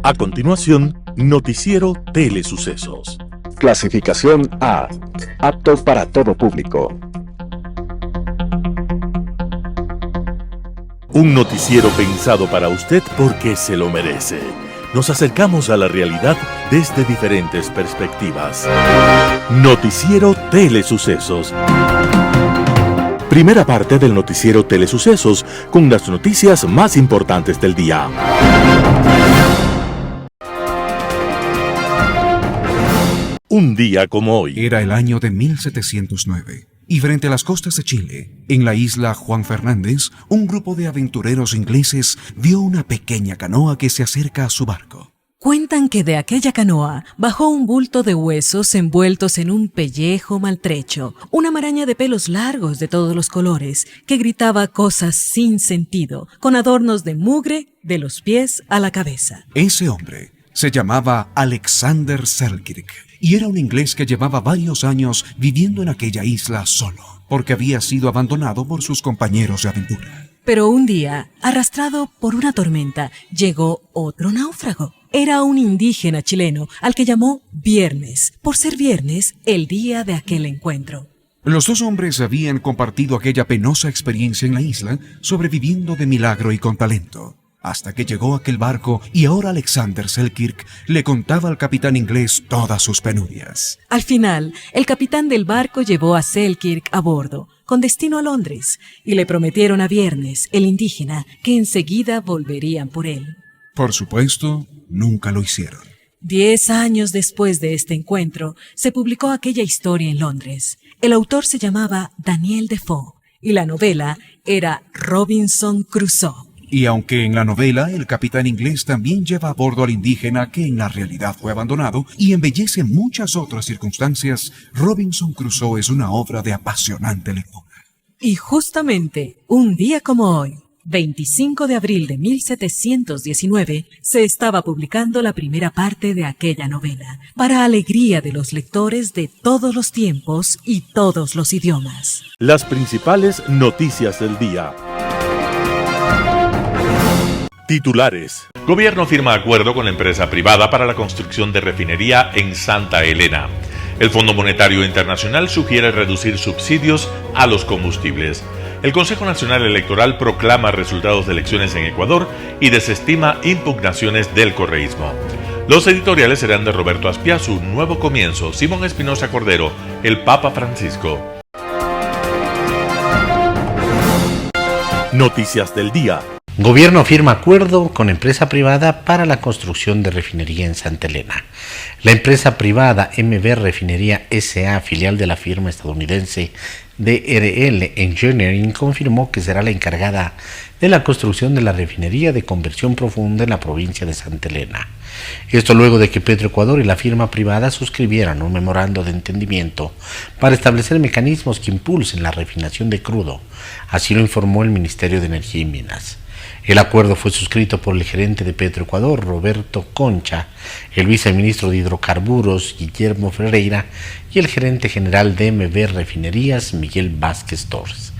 A continuación, Noticiero Telesucesos. Clasificación A. Apto para todo público. Un noticiero pensado para usted porque se lo merece. Nos acercamos a la realidad desde diferentes perspectivas. Noticiero Telesucesos. Primera parte del Noticiero Telesucesos con las noticias más importantes del día. Un día como hoy. Era el año de 1709. Y frente a las costas de Chile, en la isla Juan Fernández, un grupo de aventureros ingleses vio una pequeña canoa que se acerca a su barco. Cuentan que de aquella canoa bajó un bulto de huesos envueltos en un pellejo maltrecho, una maraña de pelos largos de todos los colores, que gritaba cosas sin sentido, con adornos de mugre de los pies a la cabeza. Ese hombre se llamaba Alexander Selkirk, y era un inglés que llevaba varios años viviendo en aquella isla solo, porque había sido abandonado por sus compañeros de aventura. Pero un día, arrastrado por una tormenta, llegó otro náufrago. Era un indígena chileno al que llamó Viernes, por ser viernes el día de aquel encuentro. Los dos hombres habían compartido aquella penosa experiencia en la isla, sobreviviendo de milagro y con talento, hasta que llegó aquel barco y ahora Alexander Selkirk le contaba al capitán inglés todas sus penurias. Al final, el capitán del barco llevó a Selkirk a bordo, con destino a Londres, y le prometieron a Viernes, el indígena, que enseguida volverían por él. Por supuesto, nunca lo hicieron. 10 años después de este encuentro, se publicó aquella historia en Londres. El autor se llamaba Daniel Defoe, y la novela era Robinson Crusoe. Y aunque en la novela el capitán inglés también lleva a bordo al indígena que en la realidad fue abandonado y embellece muchas otras circunstancias, Robinson Crusoe es una obra de apasionante lectura. Y justamente un día como hoy, 25 de abril de 1719, se estaba publicando la primera parte de aquella novela, para alegría de los lectores de todos los tiempos y todos los idiomas. Las principales noticias del día. Titulares. Gobierno firma acuerdo con empresa privada para la construcción de refinería en Santa Elena. El Fondo Monetario Internacional sugiere reducir subsidios a los combustibles. El Consejo Nacional Electoral proclama resultados de elecciones en Ecuador y desestima impugnaciones del correísmo. Los editoriales serán de Roberto Aspiazu, Nuevo Comienzo, Simón Espinosa Cordero, el Papa Francisco. Noticias del día. Gobierno firma acuerdo con empresa privada para la construcción de refinería en Santa Elena. La empresa privada MB Refinería S.A., filial de la firma estadounidense DRL Engineering, confirmó que será la encargada de la construcción de la refinería de conversión profunda en la provincia de Santa Elena. Esto luego de que Petroecuador y la firma privada suscribieran un memorando de entendimiento para establecer mecanismos que impulsen la refinación de crudo. Así lo informó el Ministerio de Energía y Minas. El acuerdo fue suscrito por el gerente de Petroecuador, Roberto Concha, el viceministro de Hidrocarburos, Guillermo Ferreira, y el gerente general de MB Refinerías, Miguel Vázquez Torres.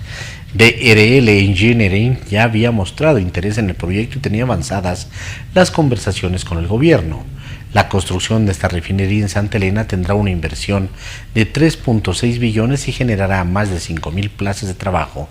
DRL Engineering ya había mostrado interés en el proyecto y tenía avanzadas las conversaciones con el gobierno. La construcción de esta refinería en Santa Elena tendrá una inversión de 3.6 billones y generará más de 5.000 plazas de trabajo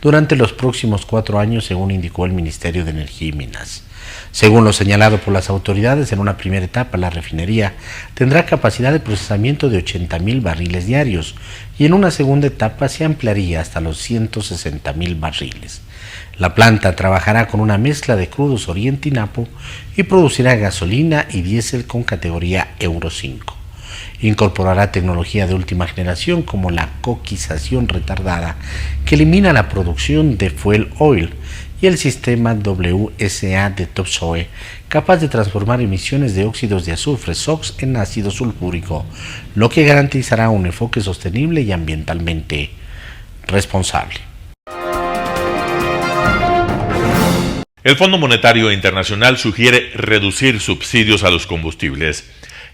durante los próximos 4 años, según indicó el Ministerio de Energía y Minas. Según lo señalado por las autoridades, en una primera etapa la refinería tendrá capacidad de procesamiento de 80.000 barriles diarios y en una segunda etapa se ampliaría hasta los 160.000 barriles. La planta trabajará con una mezcla de crudos Oriente y Napo y producirá gasolina y diésel con categoría Euro 5. Incorporará tecnología de última generación como la coquización retardada, que elimina la producción de fuel oil, y el sistema WSA de Topsoe, capaz de transformar emisiones de óxidos de azufre SOx en ácido sulfúrico, lo que garantizará un enfoque sostenible y ambientalmente responsable. El Fondo Monetario Internacional sugiere reducir subsidios a los combustibles.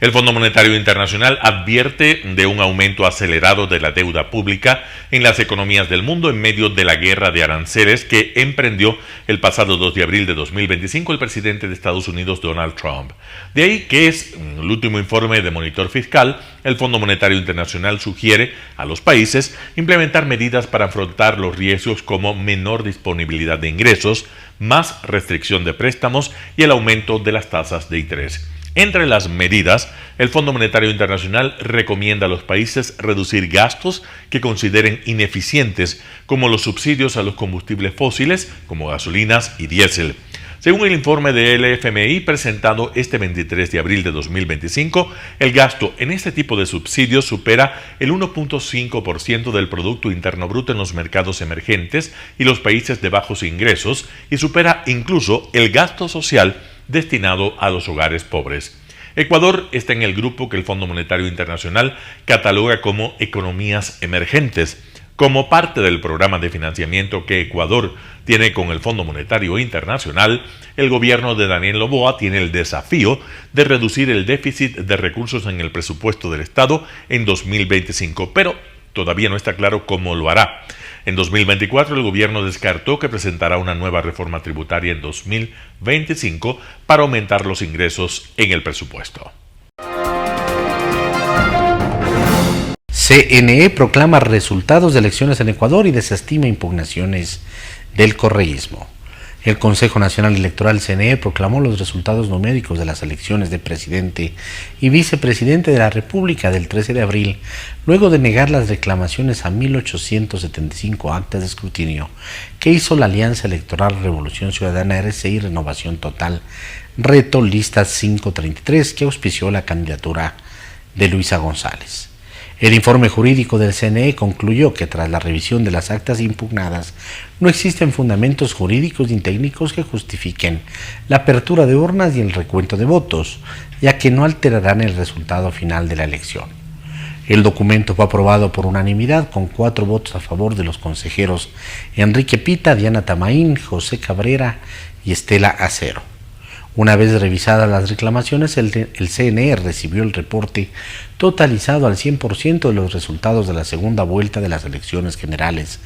El Fondo Monetario Internacional advierte de un aumento acelerado de la deuda pública en las economías del mundo en medio de la guerra de aranceles que emprendió el pasado 2 de abril de 2025 el presidente de Estados Unidos, Donald Trump. De ahí que en el último informe de Monitor Fiscal, el Fondo Monetario Internacional sugiere a los países implementar medidas para afrontar los riesgos como menor disponibilidad de ingresos, más restricción de préstamos y el aumento de las tasas de interés. Entre las medidas, el Fondo Monetario Internacional recomienda a los países reducir gastos que consideren ineficientes, como los subsidios a los combustibles fósiles, como gasolinas y diésel. Según el informe del FMI presentado este 23 de abril de 2025, el gasto en este tipo de subsidios supera el 1.5% del Producto Interno Bruto en los mercados emergentes y los países de bajos ingresos, y supera incluso el gasto social destinado a los hogares pobres. Ecuador está en el grupo que el Fondo Monetario Internacional cataloga como economías emergentes. Como parte del programa de financiamiento que Ecuador tiene con el Fondo Monetario Internacional, el gobierno de Daniel Noboa tiene el desafío de reducir el déficit de recursos en el presupuesto del Estado en 2025, pero todavía no está claro cómo lo hará. En 2024, el gobierno descartó que presentará una nueva reforma tributaria en 2025 para aumentar los ingresos en el presupuesto. CNE proclama resultados de elecciones en Ecuador y desestima impugnaciones del correísmo. El Consejo Nacional Electoral CNE proclamó los resultados numéricos de las elecciones de presidente y vicepresidente de la República del 13 de abril, luego de negar las reclamaciones a 1.875 actas de escrutinio que hizo la Alianza Electoral Revolución Ciudadana RCI Renovación Total, Reto Lista 533, que auspició la candidatura de Luisa González. El informe jurídico del CNE concluyó que tras la revisión de las actas impugnadas no existen fundamentos jurídicos ni técnicos que justifiquen la apertura de urnas y el recuento de votos, ya que no alterarán el resultado final de la elección. El documento fue aprobado por unanimidad con 4 votos a favor de los consejeros Enrique Pita, Diana Tamaín, José Cabrera y Estela Acero. Una vez revisadas las reclamaciones, el CNE recibió el reporte totalizado al 100% de los resultados de la segunda vuelta de las elecciones generales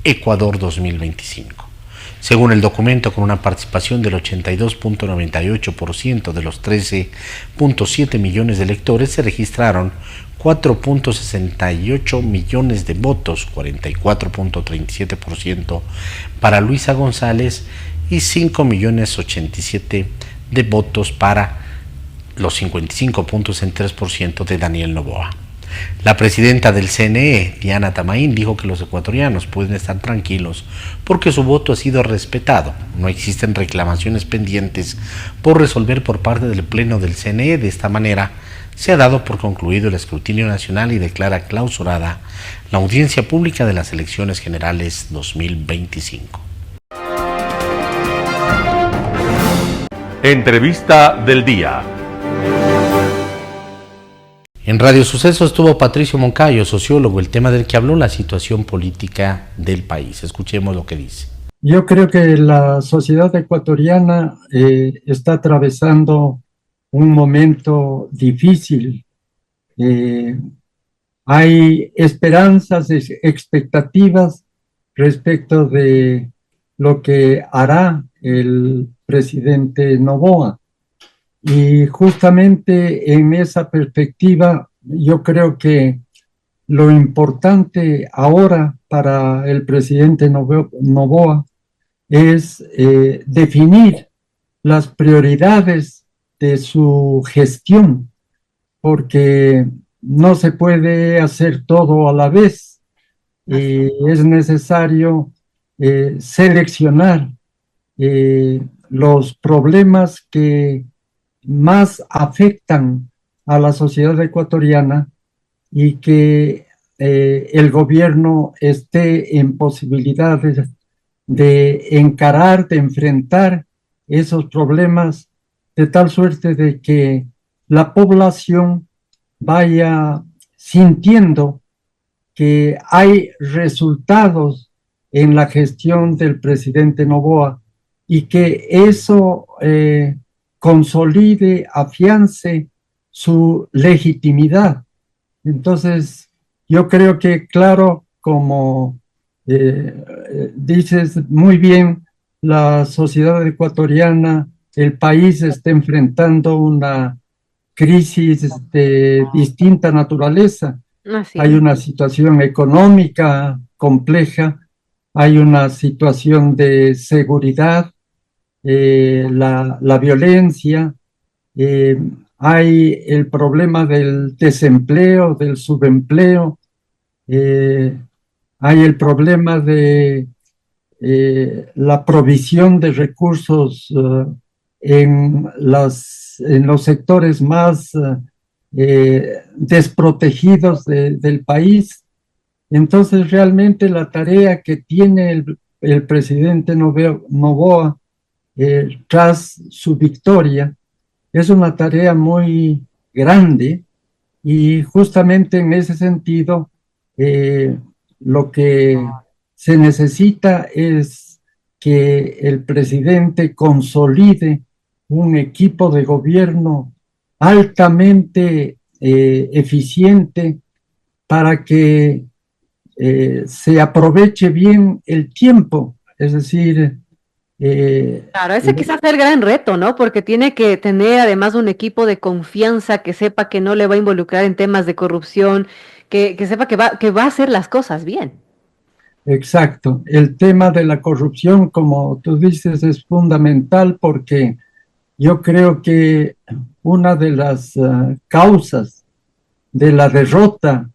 Ecuador 2025. Según el documento, con una participación del 82.98% de los 13.7 millones de electores, se registraron 4.68 millones de votos, 44.37% para Luisa González y 5.087.000 de votos para los 55.3% de Daniel Noboa. La presidenta del CNE, Diana Tamaín, dijo que los ecuatorianos pueden estar tranquilos porque su voto ha sido respetado. No existen reclamaciones pendientes por resolver por parte del Pleno del CNE. De esta manera, se ha dado por concluido el escrutinio nacional y declara clausurada la audiencia pública de las elecciones generales 2025. Entrevista del día. En Radio Sucesos estuvo Patricio Moncayo, sociólogo, el tema del que habló, la situación política del país. Escuchemos lo que dice. Yo creo que la sociedad ecuatoriana está atravesando un momento difícil. Hay esperanzas, expectativas respecto de lo que hará el presidente Noboa. Y justamente en esa perspectiva, yo creo que lo importante ahora para el presidente Noboa es definir las prioridades de su gestión, porque no se puede hacer todo a la vez. Es necesario seleccionar los problemas que más afectan a la sociedad ecuatoriana y que el gobierno esté en posibilidades de encarar, de enfrentar esos problemas de tal suerte de que la población vaya sintiendo que hay resultados en la gestión del presidente Noboa y que eso consolide, afiance su legitimidad. Entonces, yo creo que, claro, como dices muy bien, la sociedad ecuatoriana, el país está enfrentando una crisis de distinta naturaleza. Así Hay es. una situación económica compleja, hay una situación de seguridad, la violencia, eh, hay el problema del desempleo, del subempleo, eh, hay el problema de la provisión de recursos en los sectores más desprotegidos del país. Entonces, realmente la tarea que tiene el presidente Noboa tras su victoria es una tarea muy grande y justamente en ese sentido lo que se necesita es que el presidente consolide un equipo de gobierno altamente eficiente para que se aproveche bien el tiempo, es decir, Claro, ese quizás es el gran reto, ¿no? Porque tiene que tener además un equipo de confianza que sepa que no le va a involucrar en temas de corrupción, que sepa que va a hacer las cosas bien. exacto. El tema de la corrupción, como tú dices, es fundamental porque yo creo que una de las causas de la derrota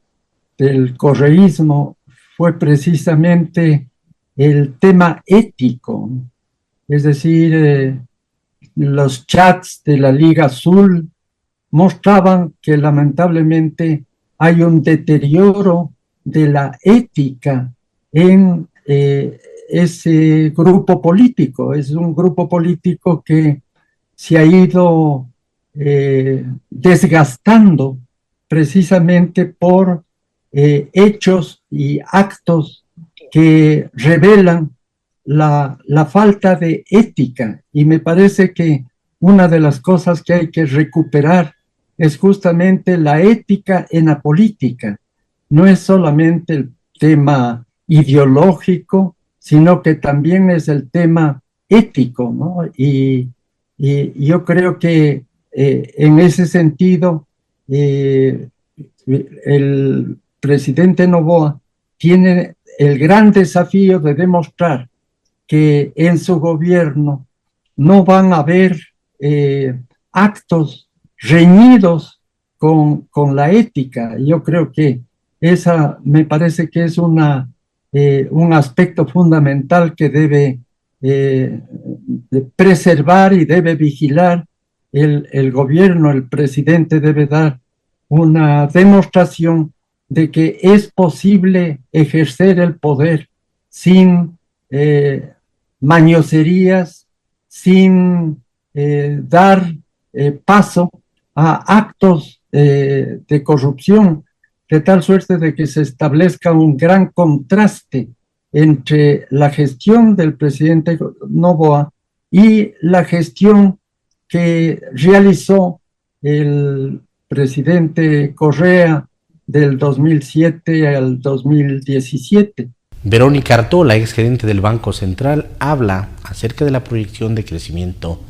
del correísmo fue precisamente el tema ético. Es decir, los chats de la Liga Azul mostraban que lamentablemente hay un deterioro de la ética en ese grupo político. Es un grupo político que se ha ido desgastando precisamente por hechos y actos que revelan la falta de ética. Y me parece que una de las cosas que hay que recuperar es justamente la ética en la política. No es solamente el tema ideológico, sino que también es el tema ético, ¿no? Y yo creo que en ese sentido el presidente Noboa tiene el gran desafío de demostrar que en su gobierno no van a haber actos reñidos con la ética. Yo creo que esa me parece que es un aspecto fundamental que debe de preservar y debe vigilar el gobierno. El presidente debe dar una demostración de que es posible ejercer el poder sin mañoserías, sin dar paso a actos de corrupción, de tal suerte de que se establezca un gran contraste entre la gestión del presidente Noboa y la gestión que realizó el presidente Correa del 2007 al 2017. Verónica Artola, exgerente del Banco Central, habla acerca de la proyección de crecimiento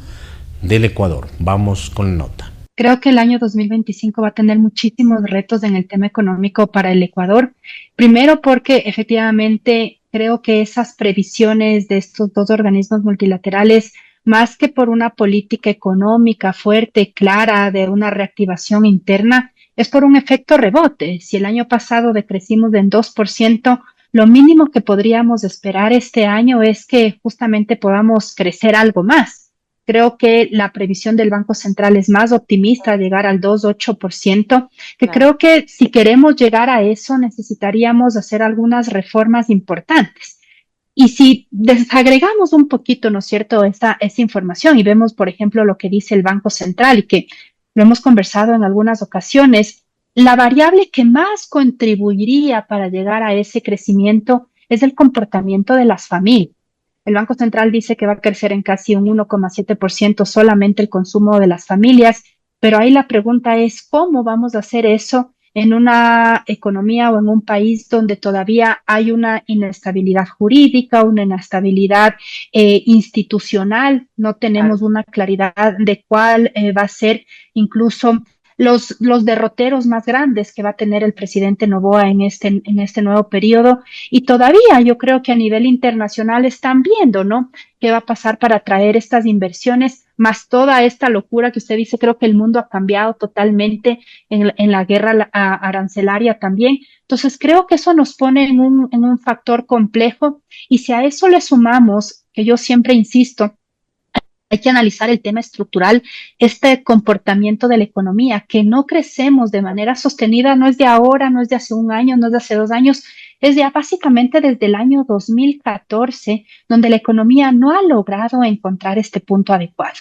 del Ecuador. Vamos con la nota. Creo que el año 2025 va a tener muchísimos retos en el tema económico para el Ecuador. Primero porque efectivamente creo que esas previsiones de estos dos organismos multilaterales, más que por una política económica fuerte, clara, de una reactivación interna, es por un efecto rebote. Si el año pasado decrecimos en 2%, lo mínimo que podríamos esperar este año es que justamente podamos crecer algo más. Creo que la previsión del Banco Central es más optimista, llegar al 2,8%, que creo que si queremos llegar a eso necesitaríamos hacer algunas reformas importantes. Y si desagregamos un poquito, ¿no es cierto?, esa información y vemos, por ejemplo, lo que dice el Banco Central y que lo hemos conversado en algunas ocasiones, la variable que más contribuiría para llegar a ese crecimiento es el comportamiento de las familias. El Banco Central dice que va a crecer en casi un 1,7% solamente el consumo de las familias, pero ahí la pregunta es cómo vamos a hacer eso en una economía o en un país donde todavía hay una inestabilidad jurídica, una inestabilidad institucional, no tenemos una claridad de cuál va a ser incluso los derroteros más grandes que va a tener el presidente Noboa en este nuevo periodo. Y todavía yo creo que a nivel internacional están viendo, ¿no?, qué va a pasar para atraer estas inversiones, más toda esta locura que usted dice. Creo que el mundo ha cambiado totalmente en la guerra arancelaria también. Entonces creo que eso nos pone en un factor complejo, y si a eso le sumamos, que yo siempre insisto, hay que analizar el tema estructural, este comportamiento de la economía, que no crecemos de manera sostenida, no es de ahora, no es de hace un año, no es de hace 2 años, es ya básicamente desde el año 2014, donde la economía no ha logrado encontrar este punto adecuado.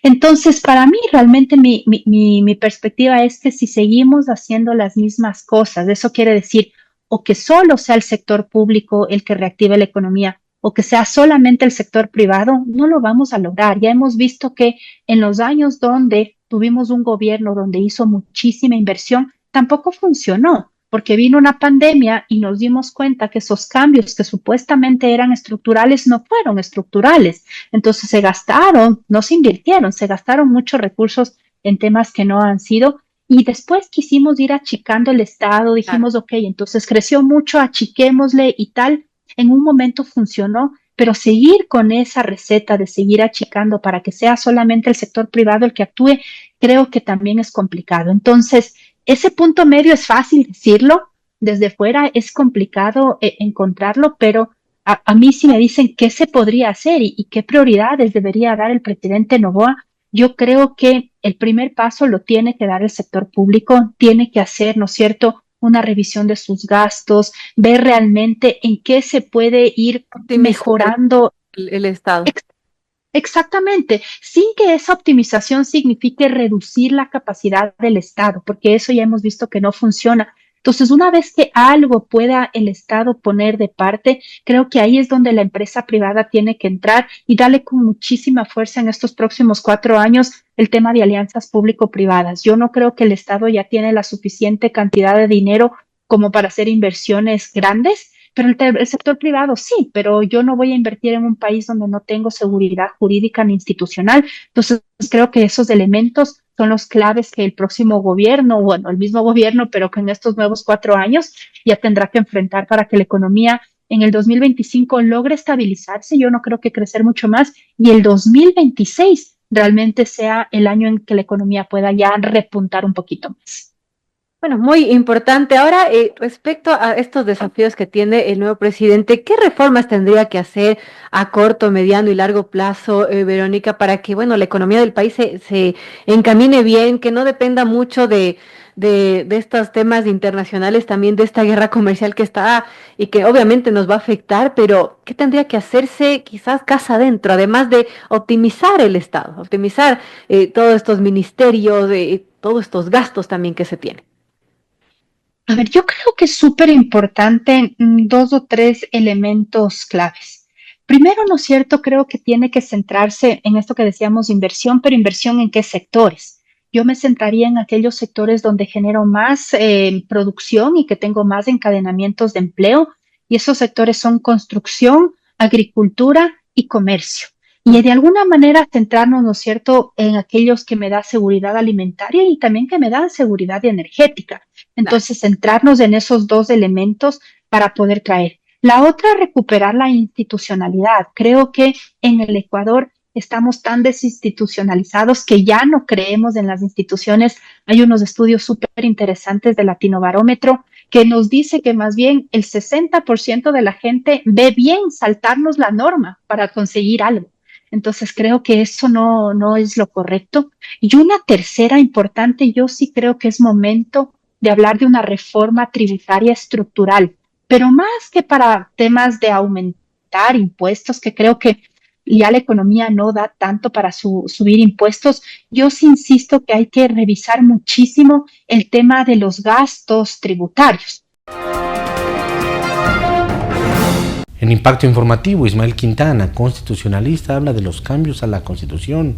Entonces, para mí, realmente mi perspectiva es que si seguimos haciendo las mismas cosas, eso quiere decir o que solo sea el sector público el que reactive la economía, o que sea solamente el sector privado, no lo vamos a lograr. Ya hemos visto que en los años donde tuvimos un gobierno donde hizo muchísima inversión, tampoco funcionó, porque vino una pandemia y nos dimos cuenta que esos cambios que supuestamente eran estructurales no fueron estructurales. Entonces se gastaron, no se invirtieron, se gastaron muchos recursos en temas que no han sido. Y después quisimos ir achicando el Estado, dijimos, ok, entonces creció mucho, achiquémosle y tal. En un momento funcionó, pero seguir con esa receta de seguir achicando para que sea solamente el sector privado el que actúe, creo que también es complicado. Entonces, ese punto medio es fácil decirlo, desde fuera es complicado encontrarlo, pero a mí sí me dicen qué se podría hacer y qué prioridades debería dar el presidente Noboa. Yo creo que el primer paso lo tiene que dar el sector público, tiene que hacer, ¿no es cierto?, una revisión de sus gastos, ver realmente en qué se puede ir mejorando el Estado. Exactamente, sin que esa optimización signifique reducir la capacidad del Estado, porque eso ya hemos visto que no funciona. Entonces, una vez que algo pueda el Estado poner de parte, creo que ahí es donde la empresa privada tiene que entrar y darle con muchísima fuerza en estos próximos 4 años el tema de alianzas público-privadas. Yo no creo que el Estado ya tiene la suficiente cantidad de dinero como para hacer inversiones grandes, pero el sector privado sí, pero yo no voy a invertir en un país donde no tengo seguridad jurídica ni institucional. Entonces, creo que esos elementos son los claves que el próximo gobierno, bueno, el mismo gobierno, pero que en estos nuevos 4 años ya tendrá que enfrentar para que la economía en el 2025 logre estabilizarse. Yo no creo que crecer mucho más, y el 2026 realmente sea el año en que la economía pueda ya repuntar un poquito más. Bueno, muy importante. Ahora, respecto a estos desafíos que tiene el nuevo presidente, ¿qué reformas tendría que hacer a corto, mediano y largo plazo, Verónica, para que, bueno, la economía del país se encamine bien, que no dependa mucho de estos temas internacionales, también de esta guerra comercial que está y que obviamente nos va a afectar? Pero ¿qué tendría que hacerse quizás casa adentro, además de optimizar el Estado, optimizar todos estos ministerios, todos estos gastos también que se tienen? A ver, yo creo que es súper importante 2 o 3 elementos claves. Primero, ¿no es cierto?, creo que tiene que centrarse en esto que decíamos, inversión, pero inversión ¿en qué sectores? Yo me centraría en aquellos sectores donde genero más producción y que tengo más encadenamientos de empleo, y esos sectores son construcción, agricultura y comercio. Y de alguna manera centrarnos, ¿no es cierto?, en aquellos que me dan seguridad alimentaria y también que me dan seguridad energética. Entonces, centrarnos en esos 2 elementos para poder traer. La otra, recuperar la institucionalidad. Creo que en el Ecuador estamos tan desinstitucionalizados que ya no creemos en las instituciones. Hay unos estudios súper interesantes de Latinobarómetro que nos dice que más bien el 60% de la gente ve bien saltarnos la norma para conseguir algo. Entonces creo que eso no es lo correcto. Y una tercera importante, yo sí creo que es momento de hablar de una reforma tributaria estructural, pero más que para temas de aumentar impuestos, que creo que ya la economía no da tanto para subir impuestos. Yo sí insisto que hay que revisar muchísimo el tema de los gastos tributarios. En Impacto Informativo, Ismael Quintana, constitucionalista, habla de los cambios a la Constitución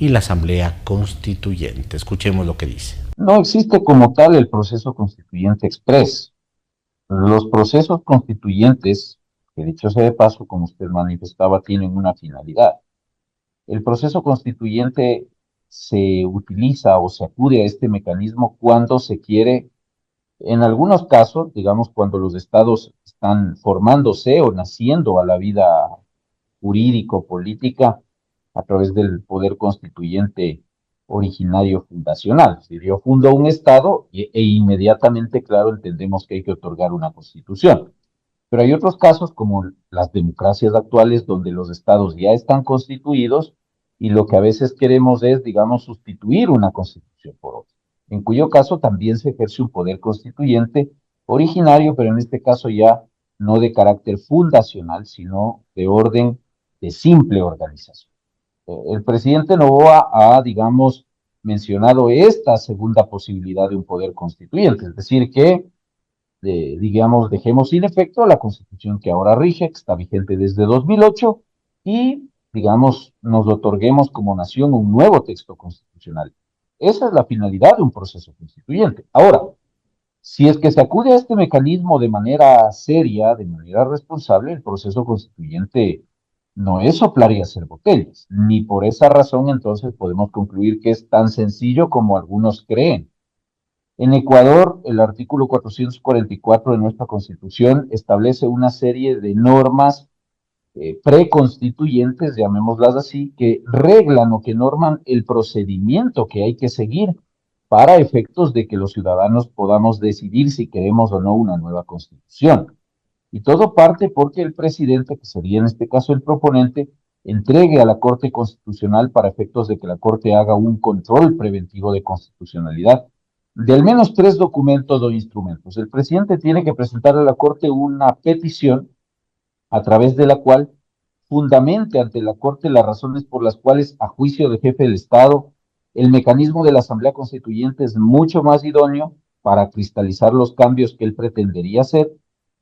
y la Asamblea Constituyente. Escuchemos lo que dice. No existe como tal el proceso constituyente express. Los procesos constituyentes, que dicho sea de paso, como usted manifestaba, tienen una finalidad. El proceso constituyente se utiliza o se acude a este mecanismo cuando se quiere, en algunos casos, digamos, cuando los estados están formándose o naciendo a la vida jurídico-política a través del poder constituyente originario fundacional. Es decir, yo fundo un estado e inmediatamente, claro, entendemos que hay que otorgar una constitución. Pero hay otros casos, como las democracias actuales, donde los estados ya están constituidos y lo que a veces queremos es, digamos, sustituir una constitución por otra, en cuyo caso también se ejerce un poder constituyente originario, pero en este caso ya no de carácter fundacional, sino de orden de simple organización. El presidente Noboa ha, digamos, mencionado esta segunda posibilidad de un poder constituyente, es decir, que, digamos, dejemos sin efecto la constitución que ahora rige, que está vigente desde 2008, y, digamos, nos otorguemos como nación un nuevo texto constitucional. Esa es la finalidad de un proceso constituyente. Ahora, si es que se acude a este mecanismo de manera seria, de manera responsable, el proceso constituyente no es soplar y hacer botellas, ni por esa razón entonces podemos concluir que es tan sencillo como algunos creen. En Ecuador, el artículo 444 de nuestra Constitución establece una serie de normas preconstituyentes, llamémoslas así, que reglan o que norman el procedimiento que hay que seguir para efectos de que los ciudadanos podamos decidir si queremos o no una nueva Constitución. Y todo parte porque el presidente, que sería en este caso el proponente, entregue a la Corte Constitucional para efectos de que la Corte haga un control preventivo de constitucionalidad de al menos 3 documentos o instrumentos. El presidente tiene que presentar a la Corte una petición a través de la cual fundamente ante la Corte las razones por las cuales, a juicio del jefe del Estado, el mecanismo de la Asamblea Constituyente es mucho más idóneo para cristalizar los cambios que él pretendería hacer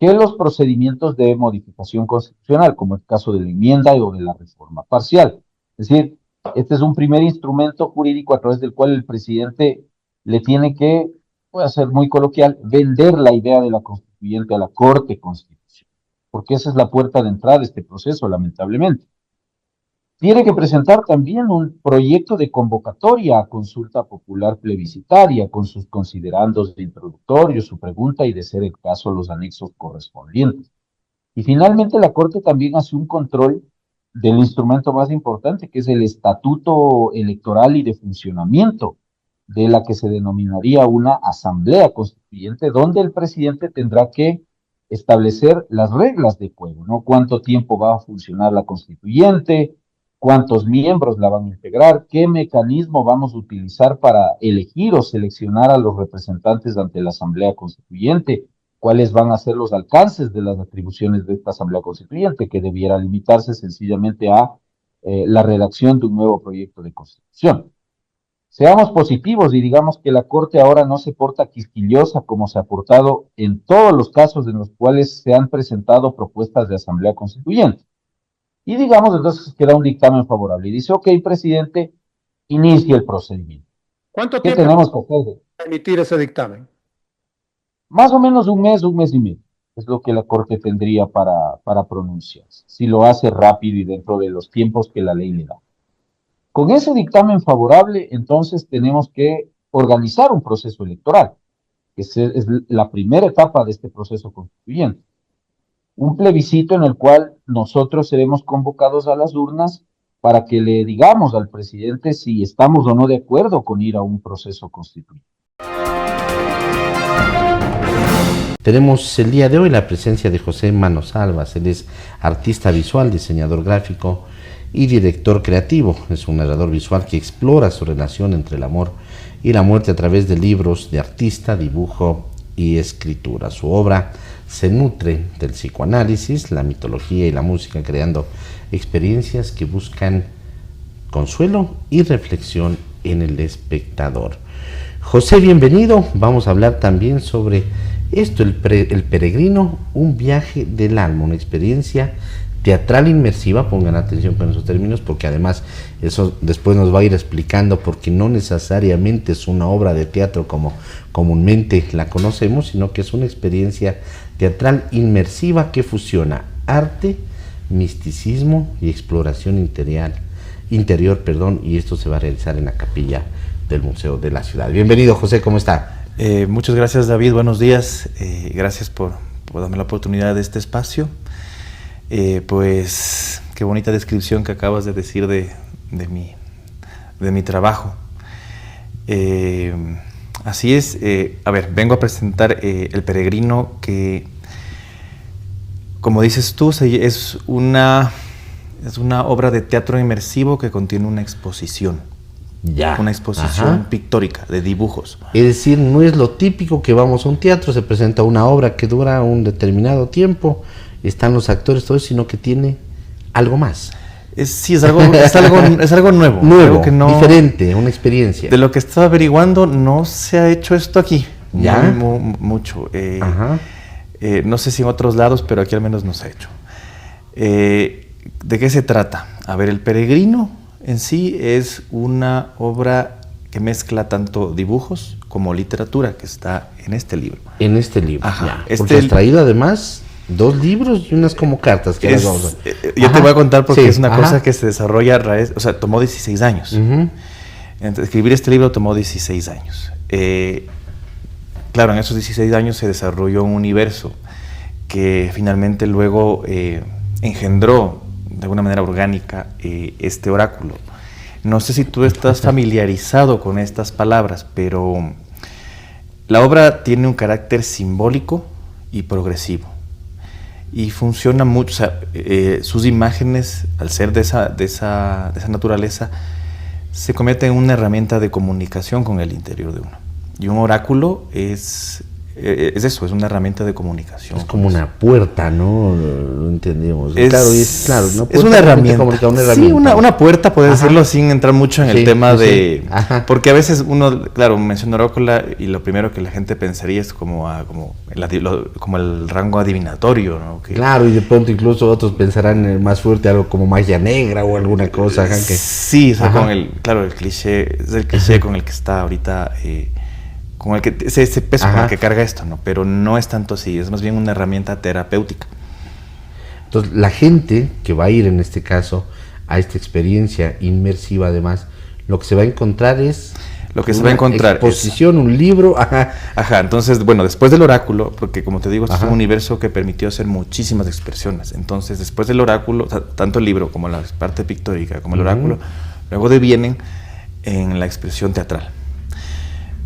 que los procedimientos de modificación constitucional, como el caso de la enmienda o de la reforma parcial. Es decir, este es un primer instrumento jurídico a través del cual el presidente le tiene que, voy a ser muy coloquial, vender la idea de la constituyente a la Corte Constitucional, porque esa es la puerta de entrada de este proceso, lamentablemente. Tiene que presentar también un proyecto de convocatoria a consulta popular plebiscitaria con sus considerandos de introductorio, su pregunta y, de ser el caso, los anexos correspondientes. Y finalmente la Corte también hace un control del instrumento más importante, que es el estatuto electoral y de funcionamiento, de la que se denominaría una asamblea constituyente, donde el presidente tendrá que establecer las reglas de juego, ¿no? Cuánto tiempo va a funcionar la constituyente, cuántos miembros la van a integrar, qué mecanismo vamos a utilizar para elegir o seleccionar a los representantes ante la Asamblea Constituyente, cuáles van a ser los alcances de las atribuciones de esta Asamblea Constituyente, que debiera limitarse sencillamente a la redacción de un nuevo proyecto de constitución. Seamos positivos y digamos que la Corte ahora no se porta quisquillosa como se ha portado en todos los casos en los cuales se han presentado propuestas de Asamblea Constituyente. Y digamos entonces que da un dictamen favorable y dice, ok, presidente, inicie el procedimiento. ¿Cuánto tiempo tenemos que hacer para emitir ese dictamen? Más o menos un mes y medio, es lo que la Corte tendría para pronunciarse, si lo hace rápido y dentro de los tiempos que la ley le da. Con ese dictamen favorable, entonces tenemos que organizar un proceso electoral, que es la primera etapa de este proceso constituyente. Un plebiscito en el cual nosotros seremos convocados a las urnas para que le digamos al presidente si estamos o no de acuerdo con ir a un proceso constituyente. Tenemos el día de hoy la presencia de José Manosalvas. Él es artista visual, diseñador gráfico y director creativo. Es un narrador visual que explora su relación entre el amor y la muerte a través de libros de artista, dibujo y escritura. Su obra se nutre del psicoanálisis, la mitología y la música, creando experiencias que buscan consuelo y reflexión en el espectador. José, bienvenido. Vamos a hablar también sobre esto, el peregrino, un viaje del alma, una experiencia teatral inmersiva, pongan atención con esos términos, porque además eso después nos va a ir explicando, porque no necesariamente es una obra de teatro como comúnmente la conocemos, sino que es una experiencia teatral inmersiva que fusiona arte, misticismo y exploración interior, y esto se va a realizar en la capilla del Museo de la Ciudad. Bienvenido, José, ¿cómo está? Muchas gracias, David, buenos días, gracias por darme la oportunidad de este espacio. Pues qué bonita descripción que acabas de decir de mi trabajo. Así es, a ver, vengo a presentar El Peregrino, que, como dices tú, es una obra de teatro inmersivo que contiene una exposición. Una exposición pictórica de dibujos. Es decir, no es lo típico que vamos a un teatro, se presenta una obra que dura un determinado tiempo, están los actores, todo eso, sino que tiene algo más. Sí, es algo nuevo. Nuevo, algo que no, diferente, una experiencia. De lo que estaba averiguando, no se ha hecho esto aquí. Mucho. No sé si en otros lados, pero aquí al menos no se ha hecho. ¿De qué se trata? A ver, El Peregrino en sí es una obra que mezcla tanto dibujos como literatura, que está en este libro. En este libro, porque has traído además 2 libros y unas como cartas. Que yo te voy a contar porque es una cosa que se desarrolla a raíz, o sea, tomó 16 años. Entonces, escribir este libro tomó 16 años. Claro, en esos 16 años se desarrolló un universo que finalmente luego engendró de alguna manera orgánica este oráculo. No sé si tú estás familiarizado con estas palabras, pero la obra tiene un carácter simbólico y progresivo. Y funciona mucho, o sea, sus imágenes, al ser de esa naturaleza, se convierten en una herramienta de comunicación con el interior de uno. Y un oráculo es eso, es una herramienta de comunicación. Es como una puerta, ¿no? Lo entendemos. Claro, es una herramienta. Sí, una puerta, puedes decirlo sin entrar mucho en el tema de... Porque a veces uno, claro, menciona oráculo y lo primero que la gente pensaría es como el rango adivinatorio, ¿no? Claro, y de pronto incluso otros pensarán más fuerte algo como magia negra o alguna cosa. Sí, o sea, claro, el cliché, es el cliché con el que está ahorita... con el que ese peso con el que carga esto, ¿no? Pero no es tanto así, es más bien una herramienta terapéutica. Entonces, la gente que va a ir en este caso a esta experiencia inmersiva, además, lo que se va a encontrar es exposición, un libro. Entonces, bueno, después del oráculo, porque como te digo, esto es un universo que permitió hacer muchísimas expresiones. Entonces, después del oráculo, o sea, tanto el libro como la parte pictórica como el oráculo, luego devienen en la expresión teatral.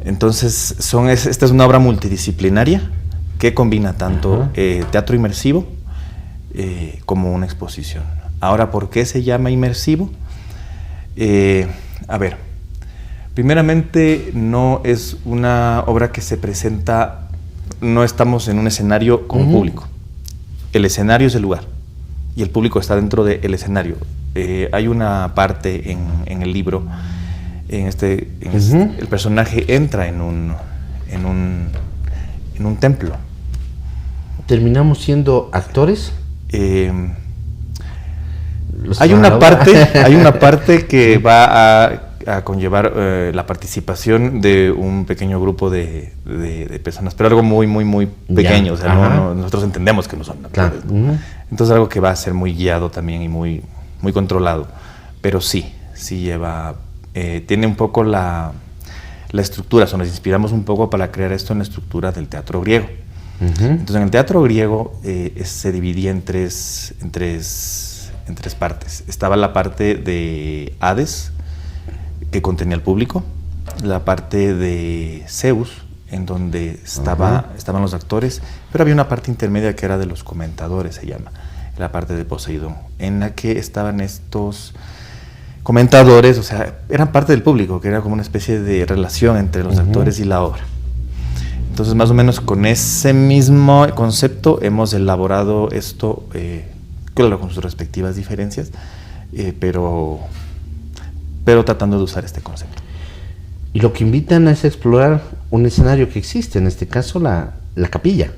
Entonces, esta es una obra multidisciplinaria que combina tanto teatro inmersivo como una exposición. Ahora, ¿por qué se llama inmersivo? A ver, primeramente no es una obra que se presenta, no estamos en un escenario con público. El escenario es el lugar y el público está dentro del escenario. Hay una parte en el libro. El personaje entra en un templo. ¿Terminamos siendo actores? Hay una parte que va a conllevar la participación de un pequeño grupo de personas, pero algo muy, muy, muy pequeño. O sea, nosotros entendemos que no son actores. Claro. Entonces, algo que va a ser muy guiado también y muy, muy controlado. Pero sí lleva... tiene un poco la estructura, nos inspiramos un poco para crear esto en la estructura del teatro griego. Entonces, en el teatro griego se dividía en tres partes. Estaba la parte de Hades, que contenía al público, la parte de Zeus, en donde estaban los actores, pero había una parte intermedia que era de los comentadores, se llama, la parte de Poseidón, en la que estaban estos comentadores, o sea, eran parte del público, que era como una especie de relación entre los actores y la obra. Entonces, más o menos con ese mismo concepto hemos elaborado esto, claro, con sus respectivas diferencias, pero tratando de usar este concepto. Y lo que invitan es a explorar un escenario que existe, en este caso la capilla.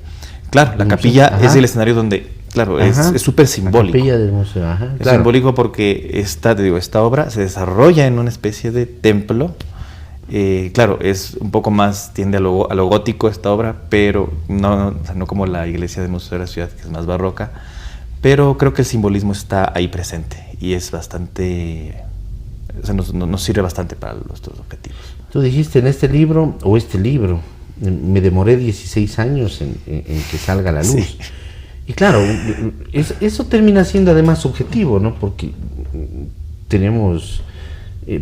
Claro, la capilla es el escenario donde claro, es súper simbólico. Del museo, ajá, es simbólico porque esta obra se desarrolla en una especie de templo. Claro, es un poco más, tiende a lo gótico esta obra, pero no como la iglesia del Museo de la Ciudad, que es más barroca, pero creo que el simbolismo está ahí presente y es bastante, o sea, nos sirve bastante para nuestros objetivos. Tú dijiste en este libro, me demoré 16 años en que salga a la luz. Sí. Y claro, eso termina siendo además subjetivo, ¿no? Porque tenemos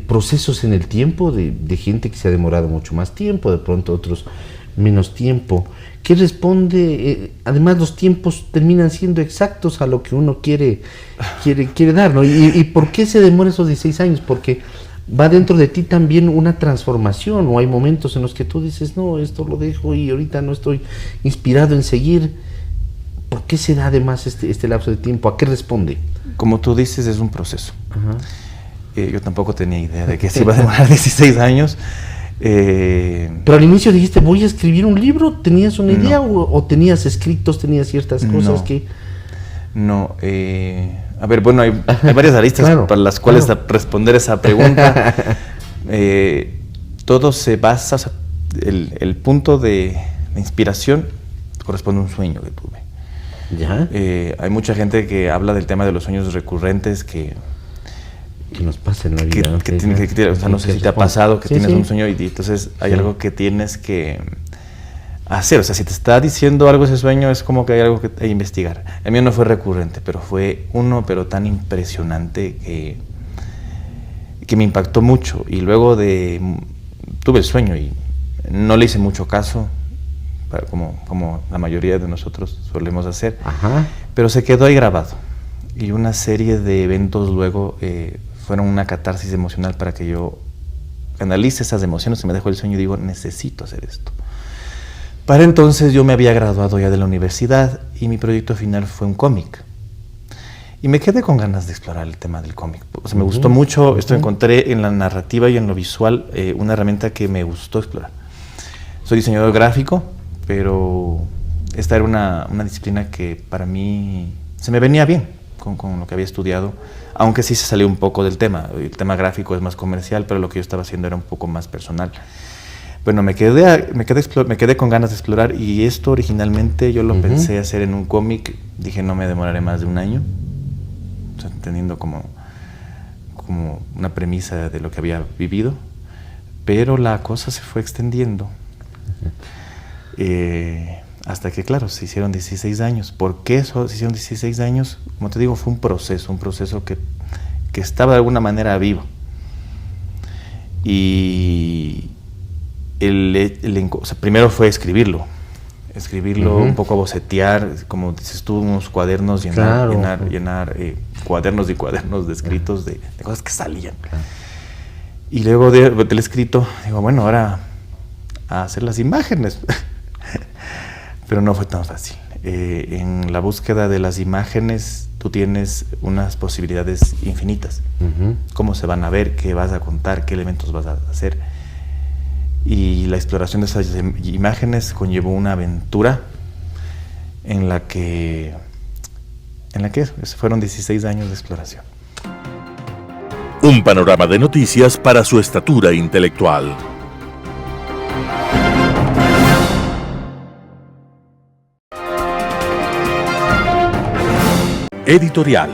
procesos en el tiempo de gente que se ha demorado mucho más tiempo, de pronto otros menos tiempo. ¿Qué responde? Además los tiempos terminan siendo exactos a lo que uno quiere dar, ¿no? ¿Y por qué se demora esos 16 años? Porque va dentro de ti también una transformación, o hay momentos en los que tú dices, no, esto lo dejo y ahorita no estoy inspirado en seguir. ¿Por qué se da además este lapso de tiempo? ¿A qué responde? Como tú dices, es un proceso. Yo tampoco tenía idea de que se iba a demorar 16 años. Pero al inicio dijiste, voy a escribir un libro. ¿Tenías una idea o tenías escritos, tenías ciertas cosas que...? No, a ver, bueno, hay varias aristas para las cuales responder esa pregunta. Todo se basa, o sea, el punto de inspiración corresponde a un sueño que tuve. ¿Ya? Hay mucha gente que habla del tema de los sueños recurrentes que nos pasa en la vida. O sea, no sé si te ha pasado que tienes un sueño y entonces hay algo que tienes que hacer. O sea, si te está diciendo algo ese sueño, es como que hay algo que investigar. El mío no fue recurrente, pero fue pero tan impresionante que me impactó mucho. Y luego tuve el sueño y no le hice mucho caso, como la mayoría de nosotros solemos hacer. Ajá. Pero se quedó ahí grabado. Y una serie de eventos luego fueron una catarsis emocional para que yo analice esas emociones y me dejó el sueño y digo, necesito hacer esto. Para entonces yo me había graduado ya de la universidad y mi proyecto final fue un cómic. Y me quedé con ganas de explorar el tema del cómic. O sea, me gustó mucho, esto encontré en la narrativa y en lo visual una herramienta que me gustó explorar. Soy diseñador gráfico, pero esta era una disciplina que para mí se me venía bien con lo que había estudiado, aunque sí se salió un poco del tema. El tema gráfico es más comercial, pero lo que yo estaba haciendo era un poco más personal. Bueno, me quedé con ganas de explorar y esto originalmente yo lo pensé hacer en un cómic. Dije, no me demoraré más de un año, o sea, teniendo como una premisa de lo que había vivido, pero la cosa se fue extendiendo. Hasta que, claro, se hicieron 16 años. ¿Por qué se hicieron 16 años? Como te digo, fue un proceso que estaba de alguna manera vivo. Y o sea, primero fue escribirlo, un poco bocetear, como dices tú, unos cuadernos, llenar cuadernos y cuadernos de escritos de cosas que salían. Claro. Y luego del escrito, digo, bueno, ahora a hacer las imágenes. Pero no fue tan fácil. En la búsqueda de las imágenes tú tienes unas posibilidades infinitas. Cómo se van a ver, qué vas a contar, qué elementos vas a hacer. Y la exploración de esas imágenes conllevó una aventura en la que fueron 16 años de exploración. Un panorama de noticias para su estatura intelectual. Editorial.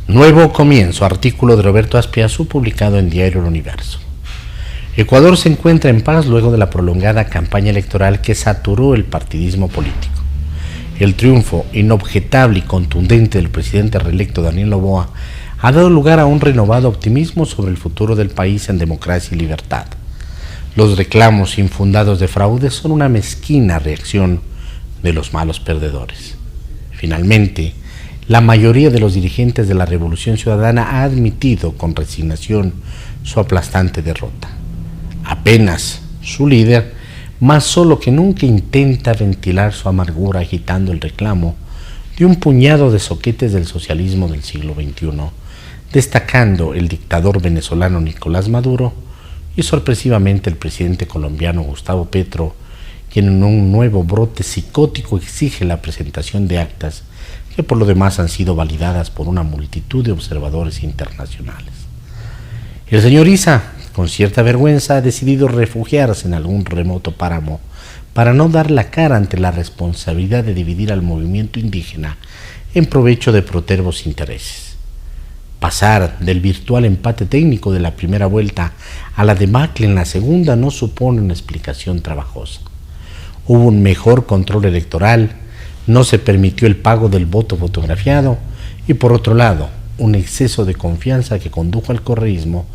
Nuevo comienzo, artículo de Roberto Azpiazu publicado en Diario El Universo. Ecuador se encuentra en paz luego de la prolongada campaña electoral que saturó el partidismo político. El triunfo inobjetable y contundente del presidente reelecto Daniel Noboa ha dado lugar a un renovado optimismo sobre el futuro del país en democracia y libertad. Los reclamos infundados de fraude son una mezquina reacción de los malos perdedores. Finalmente, la mayoría de los dirigentes de la Revolución Ciudadana ha admitido con resignación su aplastante derrota. Apenas su líder, más solo que nunca, intenta ventilar su amargura agitando el reclamo de un puñado de zoquetes del socialismo del siglo XXI, destacando el dictador venezolano Nicolás Maduro y sorpresivamente el presidente colombiano Gustavo Petro, quien en un nuevo brote psicótico exige la presentación de actas que por lo demás han sido validadas por una multitud de observadores internacionales. El señor Issa, con cierta vergüenza, ha decidido refugiarse en algún remoto páramo para no dar la cara ante la responsabilidad de dividir al movimiento indígena en provecho de protervos intereses. Pasar del virtual empate técnico de la primera vuelta a la debacle en la segunda no supone una explicación trabajosa. Hubo un mejor control electoral, no se permitió el pago del voto fotografiado y, por otro lado, un exceso de confianza que condujo al correísmo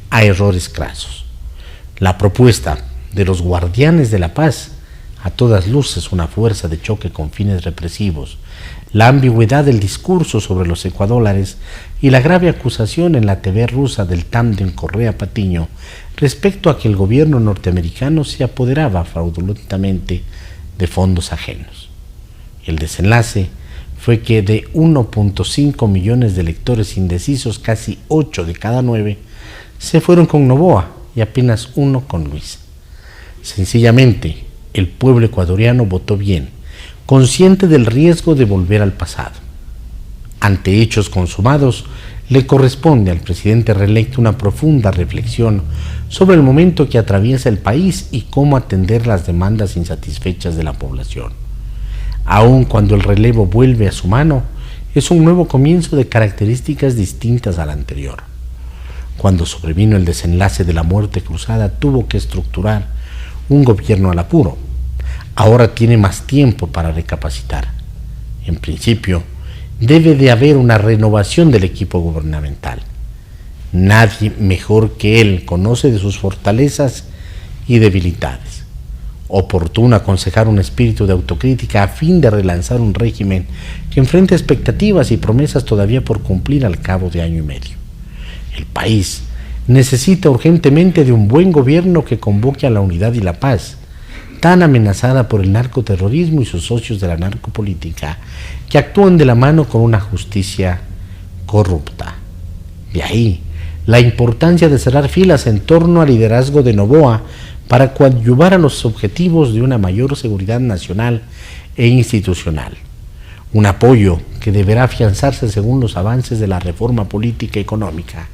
a errores crasos. La propuesta de los guardianes de la paz, a todas luces una fuerza de choque con fines represivos, la ambigüedad del discurso sobre los ecuadólares y la grave acusación en la TV rusa del tándem Correa-Patiño respecto a que el gobierno norteamericano se apoderaba fraudulentamente de fondos ajenos. El desenlace fue que de 1.5 millones de electores indecisos, casi 8 de cada 9 se fueron con Noboa y apenas 1 con Luis. Sencillamente, el pueblo ecuatoriano votó bien, consciente del riesgo de volver al pasado. Ante hechos consumados, le corresponde al presidente reelecto una profunda reflexión sobre el momento que atraviesa el país y cómo atender las demandas insatisfechas de la población. Aun cuando el relevo vuelve a su mano, es un nuevo comienzo de características distintas al anterior. Cuando sobrevino el desenlace de la muerte cruzada, tuvo que estructurar un gobierno al apuro. Ahora tiene más tiempo para recapacitar. En principio, debe de haber una renovación del equipo gubernamental. Nadie mejor que él conoce de sus fortalezas y debilidades. Oportuno aconsejar un espíritu de autocrítica a fin de relanzar un régimen que enfrenta expectativas y promesas todavía por cumplir al cabo de año y medio. El país necesita urgentemente de un buen gobierno que convoque a la unidad y la paz, tan amenazada por el narcoterrorismo y sus socios de la narcopolítica, que actúan de la mano con una justicia corrupta. De ahí la importancia de cerrar filas en torno al liderazgo de Noboa para coadyuvar a los objetivos de una mayor seguridad nacional e institucional. Un apoyo que deberá afianzarse según los avances de la reforma política y económica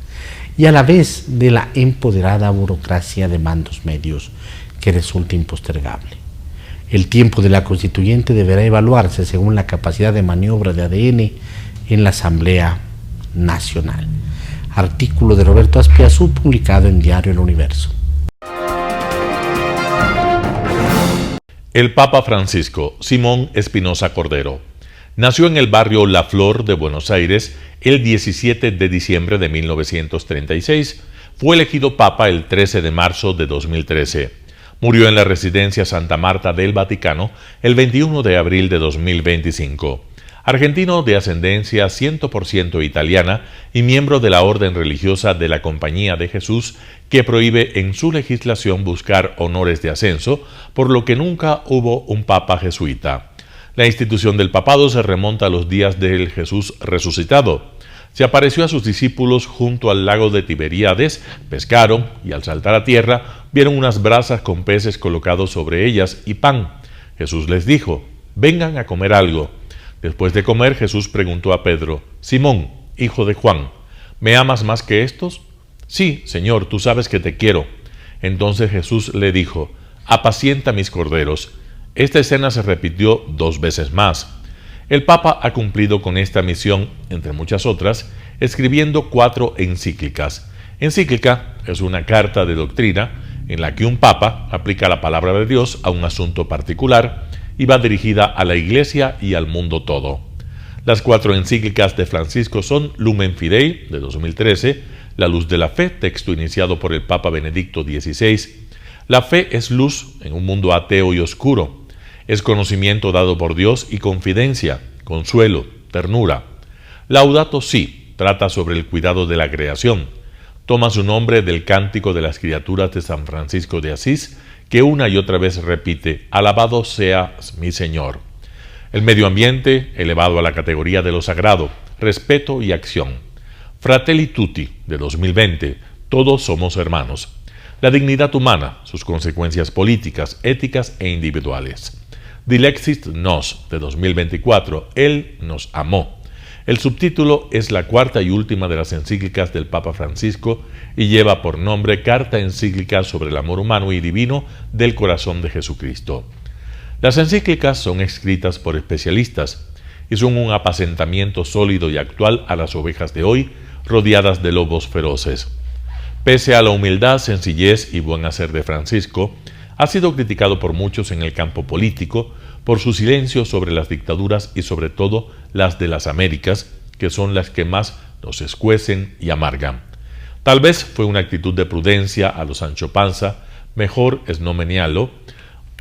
y a la vez de la empoderada burocracia de mandos medios que resulta impostergable. El tiempo de la constituyente deberá evaluarse según la capacidad de maniobra de ADN en la Asamblea Nacional. Artículo de Roberto Azpiazú, publicado en Diario El Universo. El Papa Francisco, Simón Espinosa Cordero, nació en el barrio La Flor de Buenos Aires el 17 de diciembre de 1936. Fue elegido Papa el 13 de marzo de 2013. Murió en la residencia Santa Marta del Vaticano el 21 de abril de 2025. Argentino de ascendencia 100% italiana y miembro de la orden religiosa de la Compañía de Jesús, que prohíbe en su legislación buscar honores de ascenso, por lo que nunca hubo un papa jesuita. La institución del papado se remonta a los días del Jesús resucitado. Se apareció a sus discípulos junto al lago de Tiberíades, pescaron y al saltar a tierra vieron unas brasas con peces colocados sobre ellas y pan. Jesús les dijo: vengan a comer algo. Después de comer, Jesús preguntó a Pedro: Simón, hijo de Juan, ¿me amas más que estos? Sí, Señor, tú sabes que te quiero. Entonces Jesús le dijo: apacienta mis corderos. Esta escena se repitió 2 veces más. El Papa ha cumplido con esta misión, entre muchas otras, escribiendo 4 encíclicas. Encíclica es una carta de doctrina en la que un Papa aplica la palabra de Dios a un asunto particular y va dirigida a la Iglesia y al mundo todo. Las 4 encíclicas de Francisco son Lumen Fidei, de 2013, La Luz de la Fe, texto iniciado por el Papa Benedicto XVI. La fe es luz en un mundo ateo y oscuro. Es conocimiento dado por Dios y confidencia, consuelo, ternura. Laudato Si trata sobre el cuidado de la creación. Toma su nombre del Cántico de las Criaturas de San Francisco de Asís, que una y otra vez repite: alabado seas mi Señor. El medio ambiente, elevado a la categoría de lo sagrado, respeto y acción. Fratelli Tutti, de 2020, todos somos hermanos. la dignidad humana, sus consecuencias políticas, éticas e individuales. Dilexit Nos, de 2024, Él nos amó. El subtítulo es la cuarta y última de las encíclicas del Papa Francisco y lleva por nombre Carta Encíclica sobre el amor humano y divino del corazón de Jesucristo. Las encíclicas son escritas por especialistas y son un apacentamiento sólido y actual a las ovejas de hoy, rodeadas de lobos feroces. Pese a la humildad, sencillez y buen hacer de Francisco, ha sido criticado por muchos en el campo político por su silencio sobre las dictaduras y sobre todo las de las Américas, que son las que más nos escuecen y amargan. Tal vez fue una actitud de prudencia a lo Sancho Panza, mejor es no menearlo.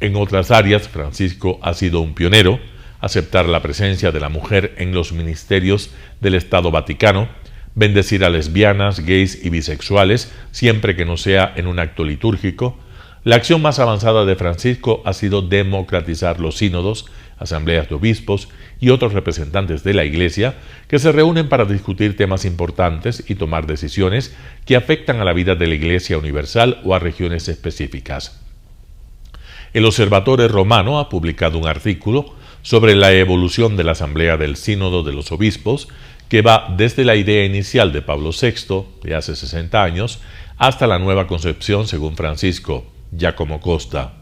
En otras áreas, Francisco ha sido un pionero, aceptar la presencia de la mujer en los ministerios del Estado Vaticano, bendecir a lesbianas, gays y bisexuales, siempre que no sea en un acto litúrgico. La acción más avanzada de Francisco ha sido democratizar los sínodos, asambleas de obispos y otros representantes de la Iglesia que se reúnen para discutir temas importantes y tomar decisiones que afectan a la vida de la Iglesia universal o a regiones específicas. El Observatore Romano ha publicado un artículo sobre la evolución de la Asamblea del Sínodo de los Obispos, que va desde la idea inicial de Pablo VI, de hace 60 años, hasta la nueva concepción según Francisco, Giacomo Costa.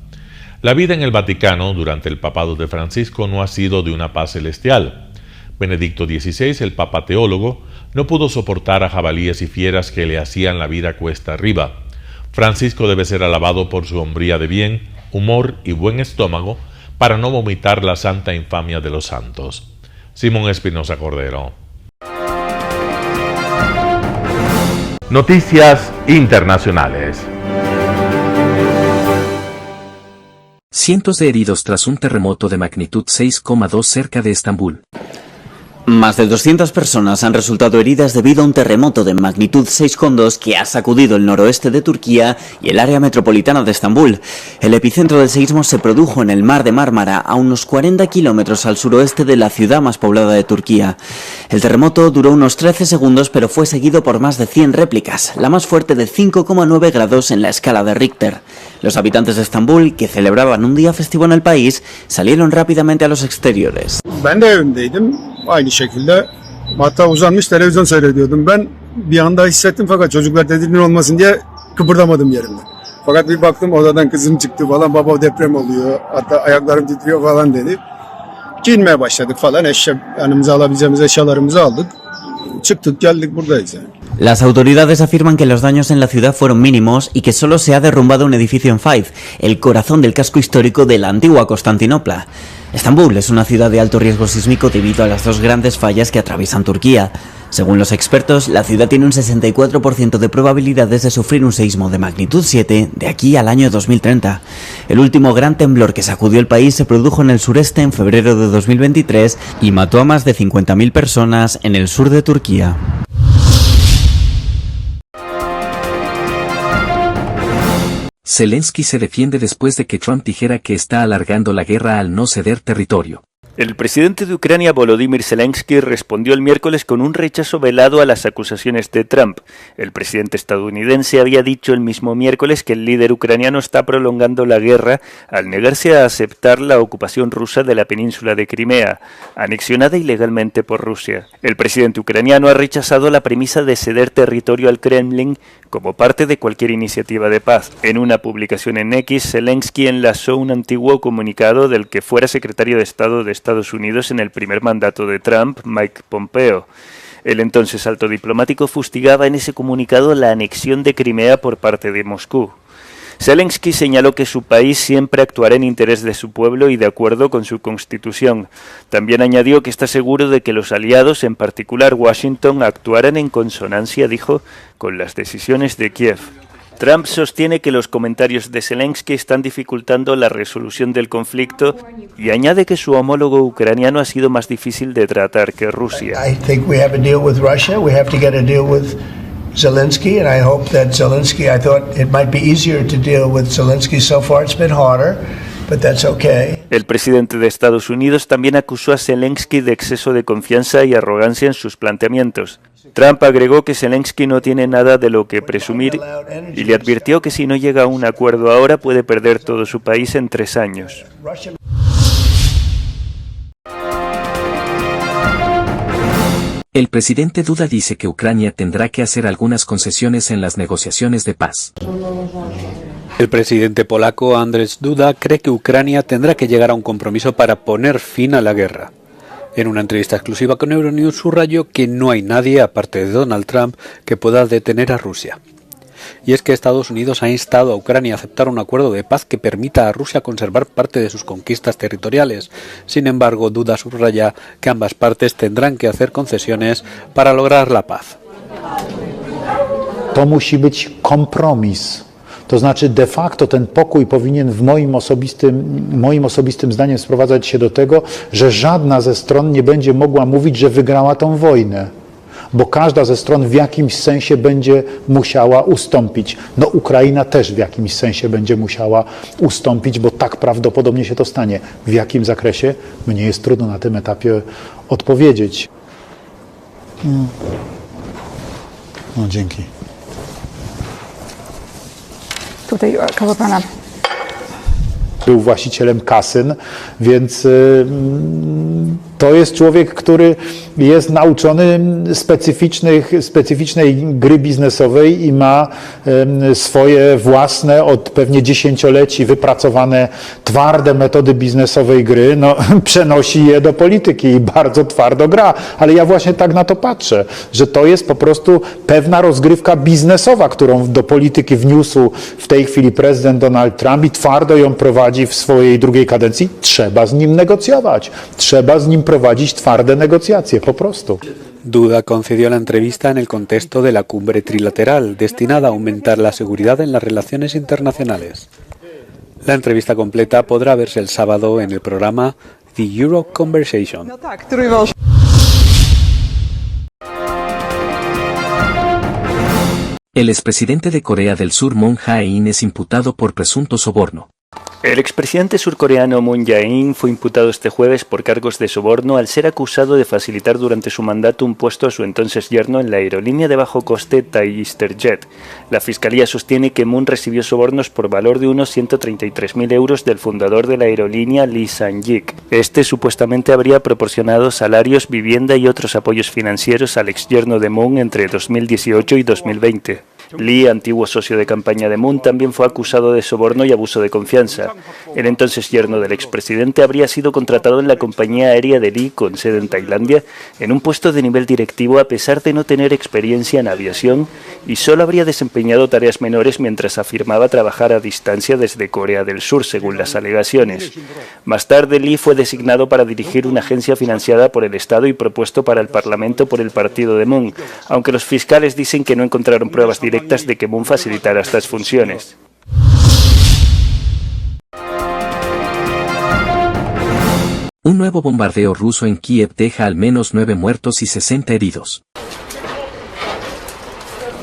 La vida en el Vaticano durante el papado de Francisco no ha sido de una paz celestial. Benedicto XVI, el papa teólogo, no pudo soportar a jabalíes y fieras que le hacían la vida cuesta arriba. Francisco debe ser alabado por su hombría de bien, humor y buen estómago para no vomitar la santa infamia de los santos. Simón Espinosa Cordero. Noticias internacionales. Cientos de heridos tras un terremoto de magnitud 6,2 cerca de Estambul. Más de 200 personas han resultado heridas debido a un terremoto de magnitud 6,2 que ha sacudido el noroeste de Turquía y el área metropolitana de Estambul. El epicentro del seísmo se produjo en el mar de Mármara, a unos 40 kilómetros al suroeste de la ciudad más poblada de Turquía. El terremoto duró unos 13 segundos, pero fue seguido por más de 100 réplicas, la más fuerte de 5,9 grados en la escala de Richter. Los habitantes de Estambul, que celebraban un día festivo en el país, salieron rápidamente a los exteriores. Aynı şekilde hatta uzanmış televizyon seyrediyordum. Ben bir anda hissettim fakat çocuklar tedirgin olmasın diye kıpırdamadım yerimden. Fakat bir baktım odadan kızım çıktı falan, baba deprem oluyor hatta ayaklarım titriyor falan dedi. Giyinmeye başladık falan, yanımıza alabileceğimiz eşyalarımızı aldık. Çıktık geldik buradayız yani. Las autoridades afirman que los daños en la ciudad fueron mínimos y que solo se ha derrumbado un edificio en Faiz, el corazón del casco histórico de la antigua Constantinopla. Estambul es una ciudad de alto riesgo sísmico debido a las dos grandes fallas que atraviesan Turquía. Según los expertos, la ciudad tiene un 64% de probabilidades de sufrir un seísmo de magnitud 7 de aquí al año 2030. El último gran temblor que sacudió el país se produjo en el sureste en febrero de 2023 y mató a más de 50.000 personas en el sur de Turquía. Zelensky se defiende después de que Trump dijera que está alargando la guerra al no ceder territorio. El presidente de Ucrania, Volodymyr Zelensky, respondió el miércoles con un rechazo velado a las acusaciones de Trump. El presidente estadounidense había dicho el mismo miércoles que el líder ucraniano está prolongando la guerra al negarse a aceptar la ocupación rusa de la península de Crimea, anexionada ilegalmente por Rusia. El presidente ucraniano ha rechazado la premisa de ceder territorio al Kremlin como parte de cualquier iniciativa de paz. En una publicación en X, Zelensky enlazó un antiguo comunicado del que fuera secretario de Estado de Estados Unidos en el primer mandato de Trump, Mike Pompeo. El entonces alto diplomático fustigaba en ese comunicado la anexión de Crimea por parte de Moscú. Zelensky señaló que su país siempre actuará en interés de su pueblo y de acuerdo con su constitución. También añadió que está seguro de que los aliados, en particular Washington, actuarán en consonancia, dijo, con las decisiones de Kiev. Trump sostiene que los comentarios de Zelensky están dificultando la resolución del conflicto y añade que su homólogo ucraniano ha sido más difícil de tratar que Rusia. Zelensky, and I hope that Zelensky, I thought it might be easier to deal with Zelensky so far. It's been harder, but that's okay. El presidente de Estados Unidos también acusó a Zelensky de exceso de confianza y arrogancia en sus planteamientos. Trump agregó que Zelensky no tiene nada de lo que presumir y le advirtió que si no llega a un acuerdo ahora puede perder todo su país en 3 años. El presidente Duda dice que Ucrania tendrá que hacer algunas concesiones en las negociaciones de paz. El presidente polaco Andrzej Duda cree que Ucrania tendrá que llegar a un compromiso para poner fin a la guerra. En una entrevista exclusiva con Euronews subrayó que no hay nadie, aparte de Donald Trump, que pueda detener a Rusia. Y es que Estados Unidos ha instado a Ucrania a aceptar un acuerdo de paz que permita a Rusia conservar parte de sus conquistas territoriales. Sin embargo, Duda subraya que ambas partes tendrán que hacer concesiones para lograr la paz. To musi być kompromis. To znaczy de facto ten pokój powinien w moim osobistym zdaniem sprowadzać się do tego, że żadna ze stron nie będzie mogła mówić, że wygrała tą wojnę. Bo każda ze stron w jakimś sensie będzie musiała ustąpić. No Ukraina też w jakimś sensie będzie musiała ustąpić, bo tak prawdopodobnie się to stanie. W jakim zakresie? Mnie jest trudno na tym etapie odpowiedzieć. No dzięki. Tutaj koło pana. Był właścicielem kasyn, więc to jest człowiek, który jest nauczony specyficznej gry biznesowej i ma swoje własne, od pewnie dziesięcioleci wypracowane twarde metody biznesowej gry, no, przenosi je do polityki i bardzo twardo gra. Ale ja właśnie tak na to patrzę, że to jest po prostu pewna rozgrywka biznesowa, którą do polityki wniósł w tej chwili prezydent Donald Trump i twardo ją prowadzi w swojej drugiej kadencji. Trzeba z nim negocjować, trzeba z nim prowadzić twarde negocjacje, po prostu. Duda concedió la entrevista en el contexto de la cumbre trilateral, destinada a aumentar la seguridad en las relaciones internacionales. La entrevista completa podrá verse el sábado en el programa The Euro Conversation. El expresidente de Corea del Sur Moon Jae-in es imputado por presunto soborno. El expresidente surcoreano Moon Jae-in fue imputado este jueves por cargos de soborno al ser acusado de facilitar durante su mandato un puesto a su entonces yerno en la aerolínea de bajo coste Thai Easterjet. La fiscalía sostiene que Moon recibió sobornos por valor de unos 133.000 euros del fundador de la aerolínea Lee Sang-yik. Este supuestamente habría proporcionado salarios, vivienda y otros apoyos financieros al exyerno de Moon entre 2018 y 2020. Lee, antiguo socio de campaña de Moon, también fue acusado de soborno y abuso de confianza. El entonces yerno del expresidente habría sido contratado en la compañía aérea de Lee, con sede en Tailandia, en un puesto de nivel directivo a pesar de no tener experiencia en aviación y solo habría desempeñado tareas menores mientras afirmaba trabajar a distancia desde Corea del Sur, según las alegaciones. Más tarde, Lee fue designado para dirigir una agencia financiada por el Estado y propuesto para el Parlamento por el partido de Moon, aunque los fiscales dicen que no encontraron pruebas directas de que Moon facilitara estas funciones. Un nuevo bombardeo ruso en Kiev deja al menos 9 muertos y 60 heridos.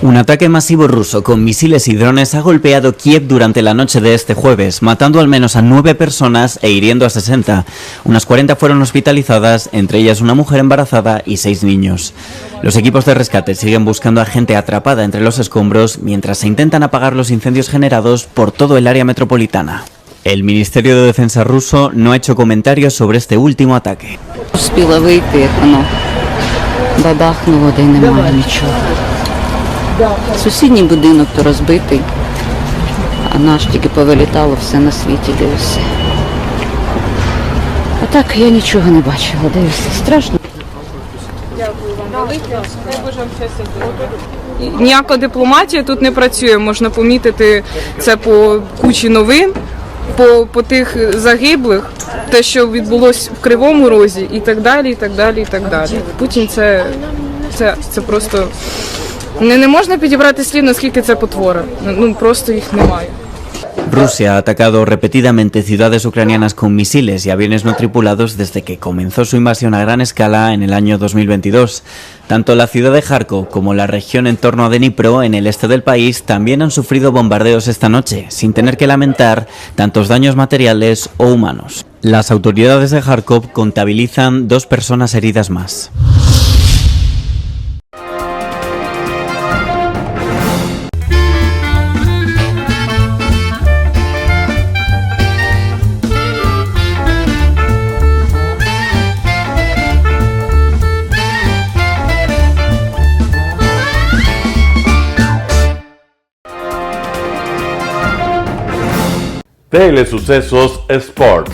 Un ataque masivo ruso con misiles y drones ha golpeado Kiev durante la noche de este jueves, matando al menos a 9 personas e hiriendo a 60. Unas 40 fueron hospitalizadas, entre ellas una mujer embarazada y 6 niños. Los equipos de rescate siguen buscando a gente atrapada entre los escombros mientras se intentan apagar los incendios generados por todo el área metropolitana. El Ministerio de Defensa ruso no ha hecho comentarios sobre este último ataque. Сусідній будинок то розбитий, а наш тільки повилітало все на світі, де все. А так я нічого не бачила, де все страшно. Ніяка дипломатія тут не працює, можна помітити це по кучі новин, по тих загиблих, те, що відбулося в Кривому Розі і так далі, і так далі, і так далі. Путін це просто... Не можна підібрати слів, наскільки це потвора. Ну, просто їх немає. Rusia ha atacado repetidamente ciudades ucranianas con misiles y aviones no tripulados desde que comenzó su invasión a gran escala en el año 2022. Tanto la ciudad de Kharkov como la región en torno a Dnipro, en el este del país, también han sufrido bombardeos esta noche, sin tener que lamentar tantos daños materiales o humanos. Las autoridades de Kharkov contabilizan 2 personas heridas más. Telesucesos Sports.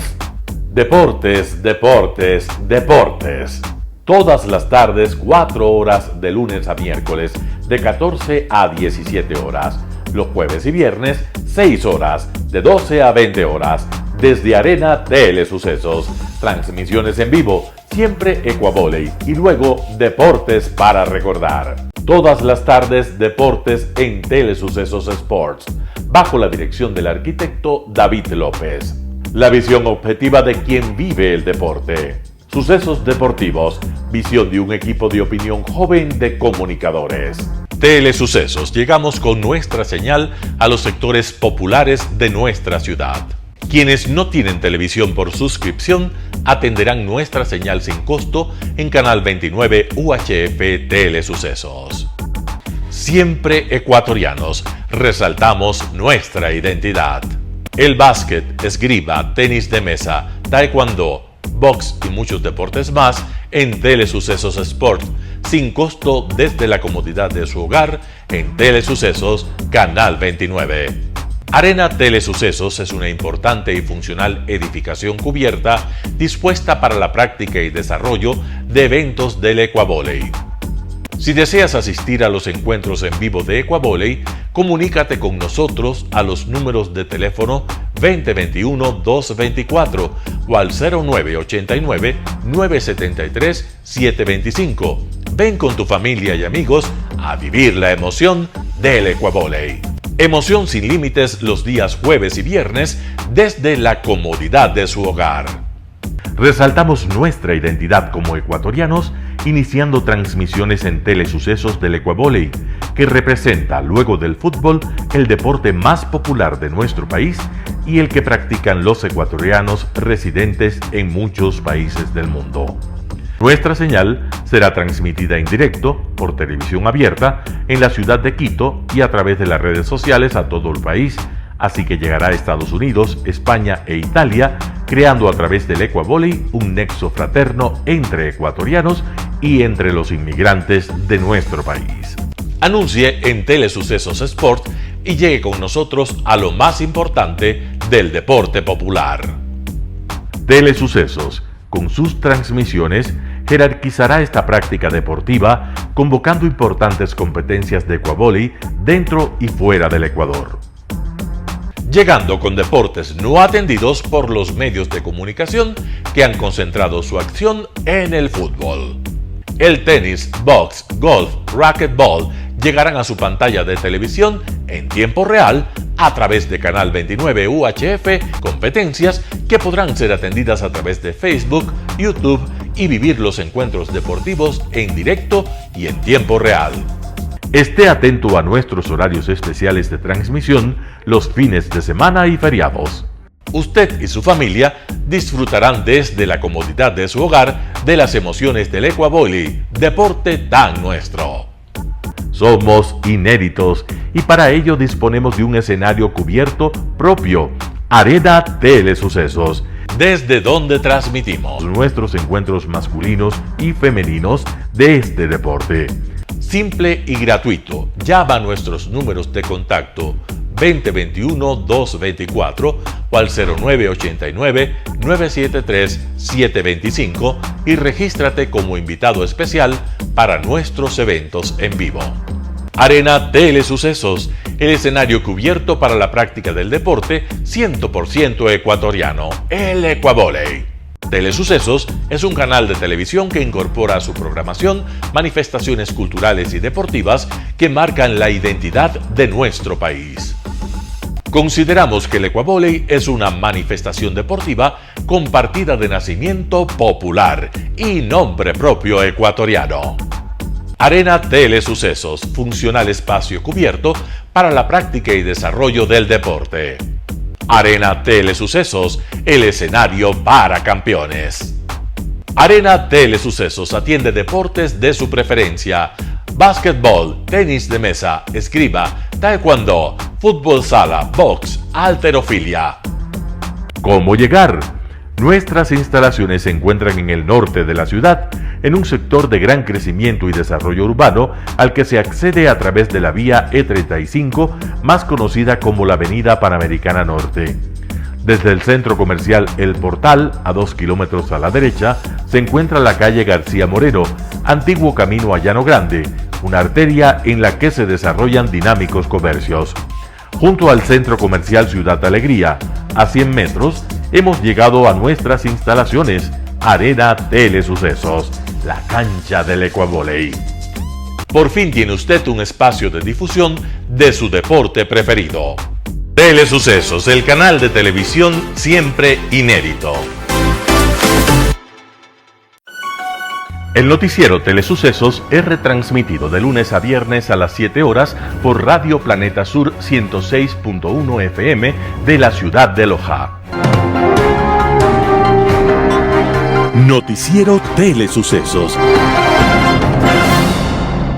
Deportes, deportes, deportes. Todas las tardes, 4 horas de lunes a miércoles, de 14 a 17 horas. Los jueves y viernes, 6 horas, de 12 a 20 horas. Desde Arena Telesucesos. Transmisiones en vivo, siempre Ecuavoley. Y luego, deportes para recordar. Todas las tardes, deportes en Telesucesos Sports. Bajo la dirección del arquitecto David López. La visión objetiva de quien vive el deporte. Sucesos deportivos, visión de un equipo de opinión joven de comunicadores. Telesucesos, llegamos con nuestra señal a los sectores populares de nuestra ciudad. Quienes no tienen televisión por suscripción atenderán nuestra señal sin costo en Canal 29 UHF Telesucesos. Siempre ecuatorianos, resaltamos nuestra identidad. El básquet, esgrima, tenis de mesa, taekwondo, box y muchos deportes más en Telesucesos Sport, sin costo desde la comodidad de su hogar en Telesucesos Canal 29. Arena Telesucesos es una importante y funcional edificación cubierta dispuesta para la práctica y desarrollo de eventos del Ecuavoley. Si deseas asistir a los encuentros en vivo de Ecuavoley, comunícate con nosotros a los números de teléfono 2021-224 o al 0989-973-725. Ven con tu familia y amigos a vivir la emoción del Ecuavoley. Emoción sin límites los días jueves y viernes desde la comodidad de su hogar. Resaltamos nuestra identidad como ecuatorianos iniciando transmisiones en Telesucesos del Ecuavoley, que representa, luego del fútbol, el deporte más popular de nuestro país y el que practican los ecuatorianos residentes en muchos países del mundo. Nuestra señal será transmitida en directo por televisión abierta en la ciudad de Quito y a través de las redes sociales a todo el país, así que llegará a Estados Unidos, España e Italia, creando a través del Ecuavoley un nexo fraterno entre ecuatorianos y entre los inmigrantes de nuestro país. Anuncie en Telesucesos Sport y llegue con nosotros a lo más importante del deporte popular. Telesucesos, con sus transmisiones, jerarquizará esta práctica deportiva, convocando importantes competencias de Ecuavoley dentro y fuera del Ecuador. Llegando con deportes no atendidos por los medios de comunicación que han concentrado su acción en el fútbol. El tenis, box, golf, racquetball llegarán a su pantalla de televisión en tiempo real a través de Canal 29 UHF, competencias que podrán ser atendidas a través de Facebook, YouTube y vivir los encuentros deportivos en directo y en tiempo real. Esté atento a nuestros horarios especiales de transmisión los fines de semana y feriados. Usted y su familia disfrutarán desde la comodidad de su hogar de las emociones del Ecuavoley, deporte tan nuestro. Somos inéditos y para ello disponemos de un escenario cubierto propio, Arena Telesucesos, desde donde transmitimos nuestros encuentros masculinos y femeninos de este deporte. Simple y gratuito. Llama a nuestros números de contacto 2021-224 o al 0989-973-725 y regístrate como invitado especial para nuestros eventos en vivo. Arena Telesucesos, el escenario cubierto para la práctica del deporte 100% ecuatoriano, el Ecuavoley. Telesucesos es un canal de televisión que incorpora a su programación manifestaciones culturales y deportivas que marcan la identidad de nuestro país. Consideramos que el Ecuavoley es una manifestación deportiva con partida de nacimiento popular y nombre propio ecuatoriano. Arena Telesucesos, funcional espacio cubierto para la práctica y desarrollo del deporte. Arena Telesucesos, el escenario para campeones. Arena Telesucesos atiende deportes de su preferencia: básquetbol, tenis de mesa, esgrima, taekwondo, fútbol sala, box, halterofilia. ¿Cómo llegar? Nuestras instalaciones se encuentran en el norte de la ciudad, en un sector de gran crecimiento y desarrollo urbano al que se accede a través de la vía E35, más conocida como la Avenida Panamericana Norte. Desde el centro comercial El Portal, a 2 kilómetros a la derecha, se encuentra la calle García Moreno, antiguo camino a Llano Grande, una arteria en la que se desarrollan dinámicos comercios. Junto al centro comercial Ciudad Alegría, a 100 metros, hemos llegado a nuestras instalaciones, Arena Telesucesos, la cancha del Ecuavoley. Por fin tiene usted un espacio de difusión de su deporte preferido. Telesucesos, el canal de televisión siempre inédito. El noticiero Telesucesos es retransmitido de lunes a viernes a las 7 horas por Radio Planeta Sur 106.1 FM de la ciudad de Loja. Noticiero Telesucesos.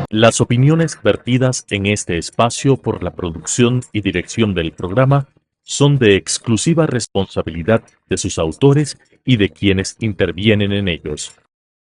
Las opiniones vertidas en este espacio por la producción y dirección del programa son de exclusiva responsabilidad de sus autores y de quienes intervienen en ellos.